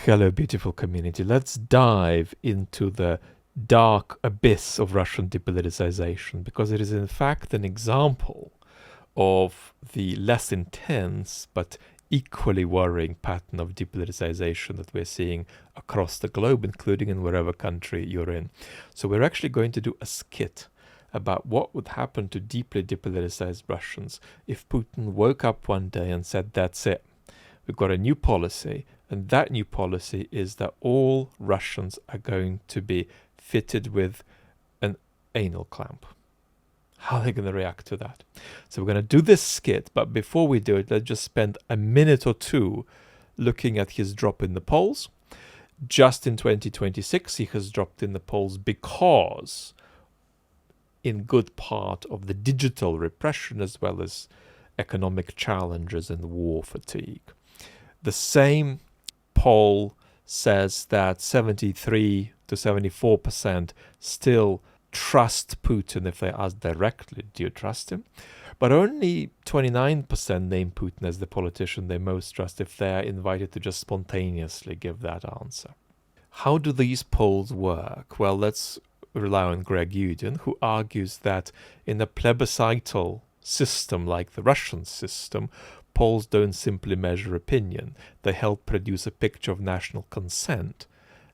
Hello, beautiful community. Let's dive into the dark abyss of Russian depoliticization, because it is in fact an example of the less intense but equally worrying pattern of depoliticization that we're seeing across the globe, including in wherever country you're in. So we're actually going to do a skit about what would happen to deeply depoliticized Russians if Putin woke up one day and said, that's it, we've got a new policy, and that new policy is that all Russians are going to be fitted with an anal clamp. How are they going to react to that? So we're going to do this skit, but before we do it, let's just spend a minute or two looking at his drop in the polls. Just in 2026, he has dropped in the polls because, in good part, of the digital repression as well as economic challenges and war fatigue. The same poll says that 73 to 74% still trust Putin if they ask directly, do you trust him? But only 29% name Putin as the politician they most trust if they are invited to just spontaneously give that answer. How do these polls work? Well, let's rely on Greg Yudin, who argues that in a plebiscital system like the Russian system, polls don't simply measure opinion. They help produce a picture of national consent,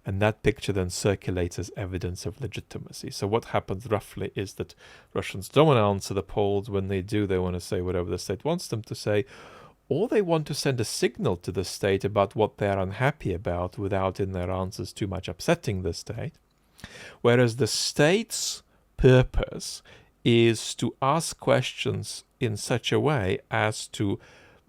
and that picture then circulates as evidence of legitimacy. So what happens roughly is that Russians don't want to answer the polls. When they do, they want to say whatever the state wants them to say, or they want to send a signal to the state about what they're unhappy about without in their answers too much upsetting the state. Whereas the state's purpose is to ask questions in such a way as to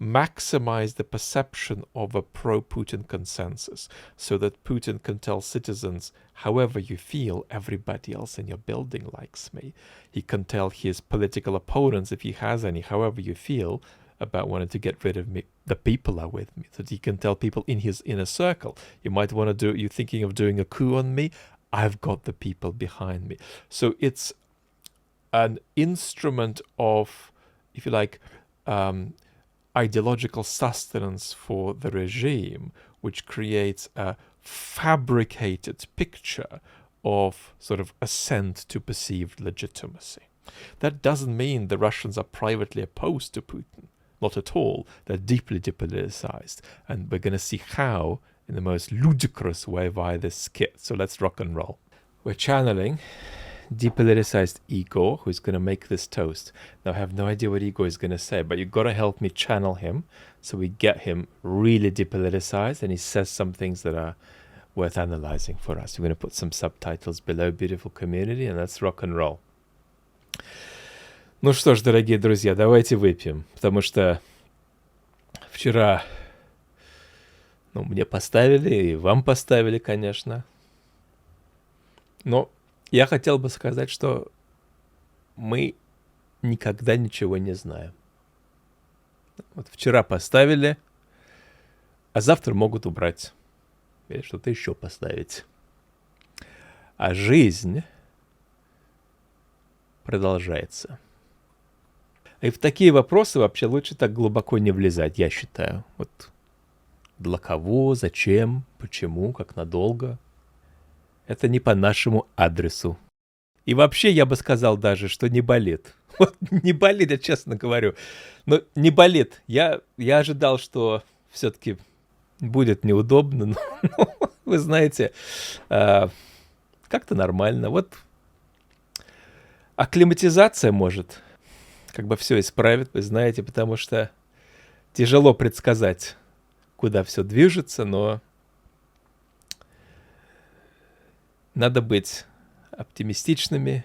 maximize the perception of a pro-Putin consensus, so that Putin can tell citizens, however you feel, everybody else in your building likes me. He can tell his political opponents, if he has any, however you feel about wanting to get rid of me, the people are with me. That he can tell people in his inner circle, you might want to do, you're thinking of doing a coup on me, I've got the people behind me. So it's an instrument of, if you like, ideological sustenance for the regime, which creates a fabricated picture of sort of assent to perceived legitimacy. That doesn't mean the Russians are privately opposed to Putin. Not at all. They're deeply depoliticized. And we're going to see how in the most ludicrous way via this skit. So let's rock and roll. We're channeling depoliticized Igor, who's going to make this toast. Now, I have no idea what Igor is going to say, but you've got to help me channel him so we get him really depoliticized and he says some things that are worth analyzing for us. We're going to put some subtitles below, beautiful community, and let's rock and roll. Ну что ж, дорогие друзья, давайте выпьем, потому что вчера, мне поставили, и вам поставили, конечно. Но я хотел бы сказать, что мы никогда ничего не знаем. Вот вчера поставили, а завтра могут убрать. Или что-то еще поставить. А жизнь продолжается. И в такие вопросы вообще лучше так глубоко не влезать, я считаю. Вот для кого, зачем, почему, как надолго. Это не по нашему адресу. И вообще я бы сказал даже, что не болит. Вот не болит, я честно говорю. Но не болит. Я ожидал, что все-таки будет неудобно. Но вы знаете, как-то нормально. Вот акклиматизация может как бы все исправит, вы знаете, потому что тяжело предсказать, куда все движется, но надо быть оптимистичными,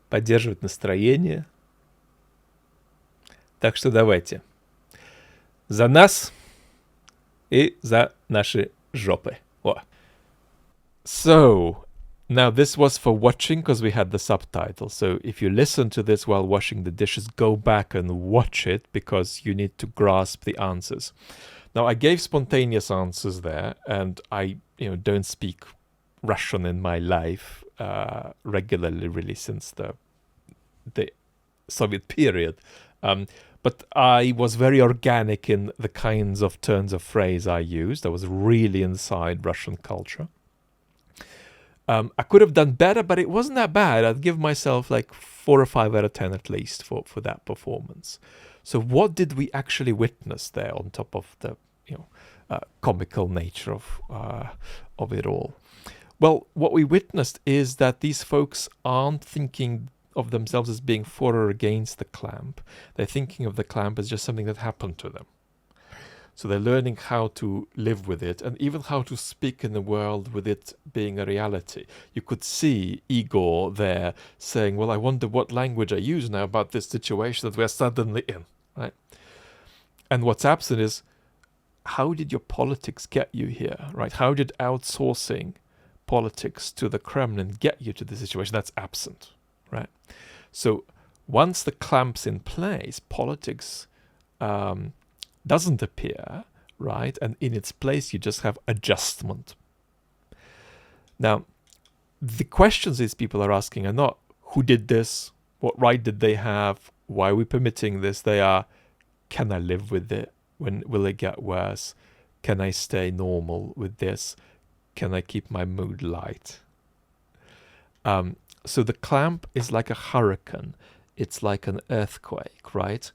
поддерживать настроение. Так что давайте. За нас и за наши жопы. О. So, now this was for watching because we had the subtitles. So if you listen to this while washing the dishes, go back and watch it because you need to grasp the answers. Now, I gave spontaneous answers there, and I don't speak Russian in my life regularly, really, since the Soviet period. But I was very organic in the kinds of turns of phrase I used. I was really inside Russian culture. I could have done better, but it wasn't that bad. I'd give myself like 4 or 5 out of 10 at least for that performance. So what did we actually witness there on top of the comical nature of it all? Well, what we witnessed is that these folks aren't thinking of themselves as being for or against the clamp. They're thinking of the clamp as just something that happened to them. So they're learning how to live with it and even how to speak in the world with it being a reality. You could see Igor there saying, well, I wonder what language I use now about this situation that we're suddenly in, right? And what's absent is, how did your politics get you here, right? How did outsourcing politics to the Kremlin get you to the situation? That's absent, right? So once the clamp's in place, politics doesn't appear, right? And in its place, you just have adjustment. Now, the questions these people are asking are not who did this, what right did they have, why are we permitting this? They are, can I live with it? When will it get worse? Can I stay normal with this? Can I keep my mood light? So the clamp is like a hurricane. It's like an earthquake, right?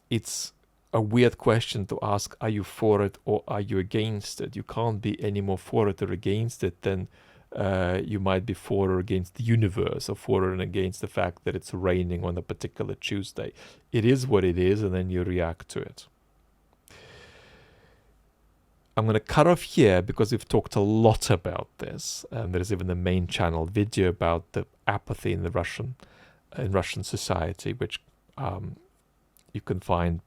It's a weird question to ask, are you for it or are you against it? You can't be any more for it or against it than you might be for or against the universe, or for or against the fact that it's raining on a particular Tuesday. It is what it is, and then you react to it. I'm going to cut off here because we've talked a lot about this, and there's even a main channel video about the apathy in the Russian society, which you can find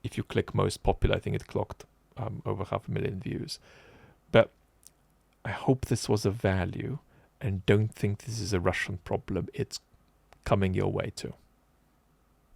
if you click most popular. I think it clocked over 500,000 views. But I hope this was of value, and don't think this is a Russian problem. It's coming your way too.